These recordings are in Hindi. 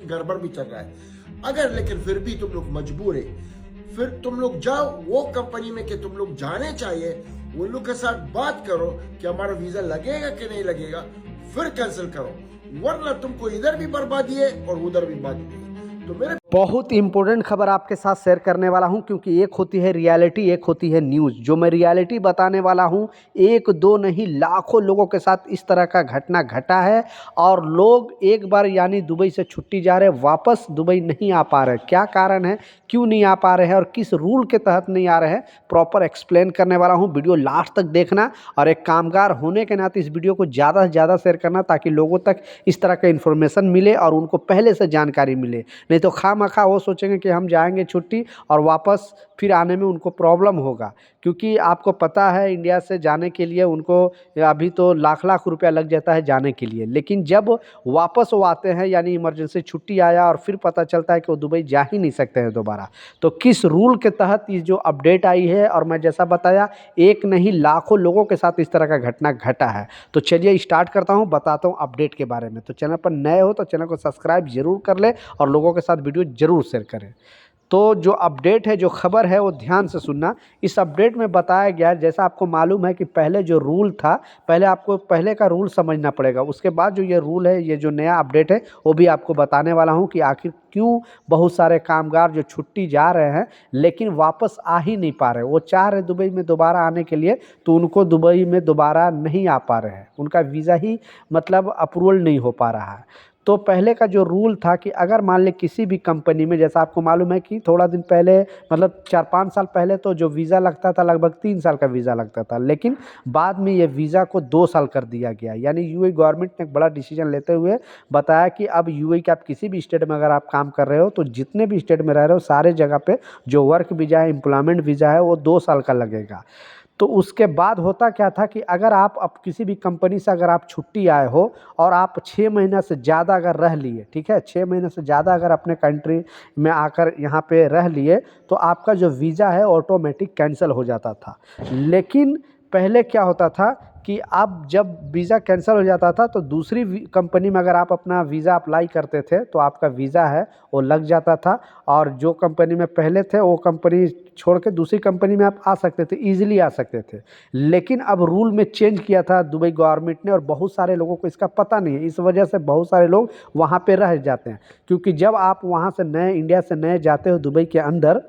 गड़बड़ भी चल रहा है। अगर लेकिन फिर भी तुम लोग मजबूर है, फिर तुम लोग जाओ वो कंपनी में कि तुम लोग जाने चाहिए, उन लोग के साथ बात करो कि हमारा वीजा लगेगा कि नहीं लगेगा, फिर कैंसिल करो, वरना तुमको इधर भी बर्बादी है और उधर भी बर्बादी है। तो मेरे बहुत इंपॉर्टेंट खबर आपके साथ शेयर करने वाला हूं, क्योंकि एक होती है रियलिटी, एक होती है न्यूज़। जो मैं रियलिटी बताने वाला हूं, एक दो नहीं लाखों लोगों के साथ इस तरह का घटना घटा है और लोग एक बार यानी दुबई से छुट्टी जा रहे, वापस दुबई नहीं आ पा रहे। क्या कारण है, क्यों नहीं आ पा रहे हैं और किस रूल के तहत नहीं आ रहे हैं, प्रॉपर एक्सप्लेन करने वाला हूँ। वीडियो लास्ट तक देखना और एक कामगार होने के नाते इस वीडियो को ज़्यादा से ज़्यादा शेयर करना, ताकि लोगों तक इस तरह का इन्फॉर्मेशन मिले और उनको पहले से जानकारी मिले। नहीं तो खामखा वो सोचेंगे कि हम जाएंगे छुट्टी और वापस फिर आने में उनको प्रॉब्लम होगा। क्योंकि आपको पता है इंडिया से जाने के लिए उनको अभी तो लाख लाख रुपया लग जाता है जाने के लिए, लेकिन जब वापस वो आते हैं यानी इमरजेंसी छुट्टी आया और फिर पता चलता है कि वो दुबई जा ही नहीं सकते हैं दोबारा। तो किस रूल के तहत ये जो अपडेट आई है, और मैं जैसा बताया एक नहीं लाखों लोगों के साथ इस तरह का घटना घटा है। तो चलिए स्टार्ट करता हूँ, बताता हूँ अपडेट के बारे में। तो चैनल पर नए हो तो चैनल को सब्सक्राइब जरूर कर ले और लोगों के साथ वीडियो जरूर शेयर करें। तो जो अपडेट है, जो खबर है, वो ध्यान से सुनना। इस अपडेट में बताया गया है, जैसा आपको मालूम है कि पहले जो रूल था, पहले आपको पहले का रूल समझना पड़ेगा, उसके बाद जो ये रूल है, ये जो नया अपडेट है वो भी आपको बताने वाला हूँ कि आखिर क्यों बहुत सारे कामगार जो छुट्टी जा रहे हैं लेकिन वापस आ ही नहीं पा रहे। वो चाह रहे दुबई में दोबारा आने के लिए, तो उनको दुबई में दोबारा नहीं आ पा रहे हैं, उनका वीज़ा ही मतलब अप्रूवल नहीं हो पा रहा है। तो पहले का जो रूल था कि अगर मान ले किसी भी कंपनी में, जैसा आपको मालूम है कि थोड़ा दिन पहले मतलब 4-5 साल पहले तो जो वीज़ा लगता था लगभग 3 साल का वीज़ा लगता था, लेकिन बाद में ये वीज़ा को 2 साल कर दिया गया। यानी यूएई गवर्नमेंट ने एक बड़ा डिसीजन लेते हुए बताया कि अब यूएई के आप किसी भी स्टेट में अगर आप काम कर रहे हो, तो जितने भी स्टेट में रह रहे हो सारे जगह पे जो वर्क वीज़ा है, एम्प्लॉयमेंट वीज़ा है, वो 2 साल का लगेगा। तो उसके बाद होता क्या था कि अगर आप अब किसी भी कंपनी से अगर आप छुट्टी आए हो और आप 6 महीना से ज़्यादा अगर रह लिए, ठीक है, 6 महीने से ज़्यादा अगर अपने कंट्री में आकर यहाँ पे रह लिए, तो आपका जो वीज़ा है ऑटोमेटिक कैंसिल हो जाता था। लेकिन पहले क्या होता था कि अब जब वीज़ा कैंसिल हो जाता था तो दूसरी कंपनी में अगर आप अपना वीज़ा अप्लाई करते थे तो आपका वीज़ा है वो लग जाता था, और जो कंपनी में पहले थे वो कंपनी छोड़ के दूसरी कंपनी में आप आ सकते थे, ईजिली आ सकते थे। लेकिन अब रूल में चेंज किया था दुबई गवर्नमेंट ने और बहुत सारे लोगों को इसका पता नहीं है, इस वजह से बहुत सारे लोग वहाँ पे रह जाते हैं। क्योंकि जब आप वहाँ से नए इंडिया से नए जाते हो दुबई के अंदर,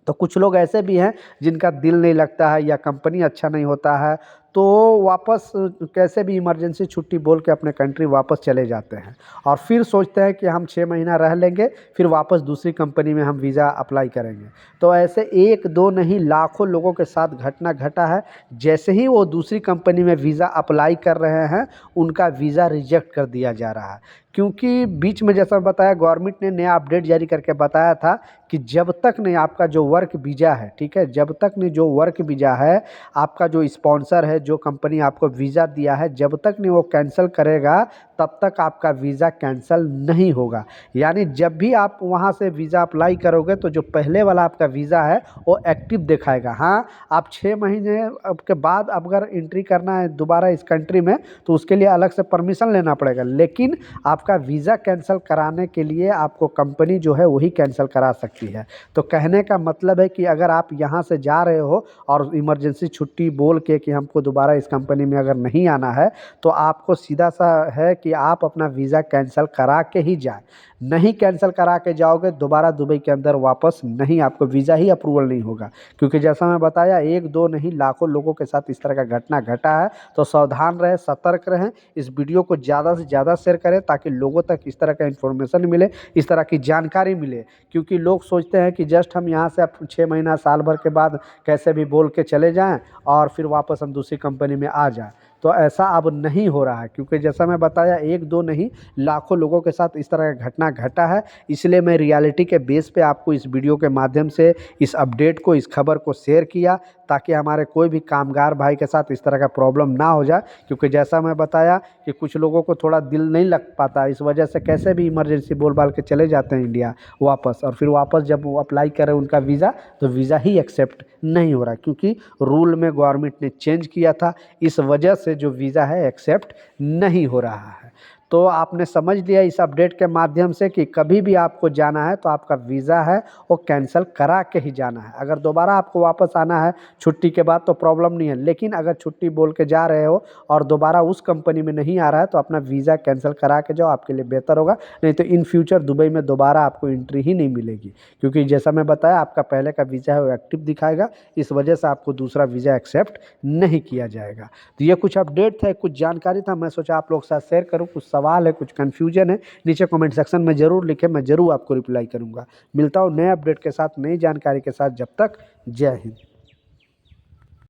तो कुछ लोग ऐसे भी हैं जिनका दिल नहीं लगता है या कंपनी अच्छा नहीं होता है, तो वापस कैसे भी इमरजेंसी छुट्टी बोल के अपने कंट्री वापस चले जाते हैं और फिर सोचते हैं कि हम 6 महीना रह लेंगे, फिर वापस दूसरी कंपनी में हम वीज़ा अप्लाई करेंगे। तो ऐसे एक दो नहीं लाखों लोगों के साथ घटना घटा है। जैसे ही वो दूसरी कंपनी में वीज़ा अप्लाई कर रहे हैं, उनका वीज़ा रिजेक्ट कर दिया जा रहा है। क्योंकि बीच में जैसा बताया गवर्नमेंट ने नया अपडेट जारी करके बताया था कि जब तक नहीं आपका जो वर्क वीज़ा है, ठीक है, जब तक नहीं जो वर्क वीज़ा है, आपका जो स्पॉन्सर है, जो कंपनी आपको वीज़ा दिया है, जब तक नहीं वो कैंसिल करेगा तब तक आपका वीज़ा कैंसिल नहीं होगा। यानी जब भी आप वहाँ से वीज़ा अप्लाई करोगे तो जो पहले वाला आपका वीज़ा है वो एक्टिव दिखाएगा। हाँ, आप 6 महीने के बाद अगर एंट्री करना है दोबारा इस कंट्री में तो उसके लिए अलग से परमिशन लेना पड़ेगा, लेकिन आपका वीज़ा कैंसिल कराने के लिए आपको कंपनी जो है वही कैंसिल करा सकती है। तो कहने का मतलब है कि अगर आप यहाँ से जा रहे हो और इमरजेंसी छुट्टी बोल के कि हमको दोबारा इस कंपनी में अगर नहीं आना है, तो आपको सीधा सा है कि आप अपना वीज़ा कैंसिल करा के ही जाए। नहीं कैंसिल करा के जाओगे दोबारा दुबई के अंदर वापस नहीं, आपको वीज़ा ही अप्रूवल नहीं होगा। क्योंकि जैसा मैं बताया एक दो नहीं लाखों लोगों के साथ इस तरह का घटना घटा है। तो सावधान रहें, सतर्क रहें, इस वीडियो को ज़्यादा से ज़्यादा शेयर करें ताकि लोगों तक इस तरह का इन्फॉर्मेशन मिले, इस तरह की जानकारी मिले। क्योंकि लोग सोचते हैं कि जस्ट हम यहाँ से 6 महीना साल भर के बाद कैसे भी बोल के चले जाएं और फिर वापस हम दूसरी कंपनी में आ जाएं। तो ऐसा अब नहीं हो रहा है, क्योंकि जैसा मैं बताया एक दो नहीं लाखों लोगों के साथ इस तरह का घटना घटा है। इसलिए मैं रियलिटी के बेस पे आपको इस वीडियो के माध्यम से इस अपडेट को, इस खबर को शेयर किया, ताकि हमारे कोई भी कामगार भाई के साथ इस तरह का प्रॉब्लम ना हो जाए। क्योंकि जैसा मैं बताया कि कुछ लोगों को थोड़ा दिल नहीं लग पाता, इस वजह से कैसे भी इमरजेंसी बोल बाल के चले जाते हैं इंडिया वापस, और फिर वापस जब वो अप्लाई करें उनका वीज़ा, तो वीज़ा ही एक्सेप्ट नहीं हो रहा, क्योंकि रूल में गवर्नमेंट ने चेंज किया था, इस वजह से जो वीज़ा है एक्सेप्ट नहीं हो रहा है। तो आपने समझ लिया इस अपडेट के माध्यम से कि कभी भी आपको जाना है तो आपका वीज़ा है वो कैंसिल करा के ही जाना है। अगर दोबारा आपको वापस आना है छुट्टी के बाद तो प्रॉब्लम नहीं है, लेकिन अगर छुट्टी बोल के जा रहे हो और दोबारा उस कंपनी में नहीं आ रहा है तो अपना वीज़ा कैंसिल करा के जाओ, आपके लिए बेहतर होगा। नहीं तो इन फ्यूचर दुबई में दोबारा आपको एंट्री ही नहीं मिलेगी, क्योंकि जैसा मैं बताया आपका पहले का वीज़ा है वो एक्टिव दिखाएगा, इस वजह से आपको दूसरा वीज़ा एक्सेप्ट नहीं किया जाएगा। तो ये कुछ अपडेट था, कुछ जानकारी था, मैं सोचा आप लोग के साथ शेयर करूँ। कुछ सवाल है, कुछ कन्फ्यूजन है, नीचे कमेंट सेक्शन में ज़रूर लिखें, मैं ज़रूर आपको रिप्लाई करूँगा। मिलता हूँ नए अपडेट के साथ, नई जानकारी के साथ, जब तक जय हिंद।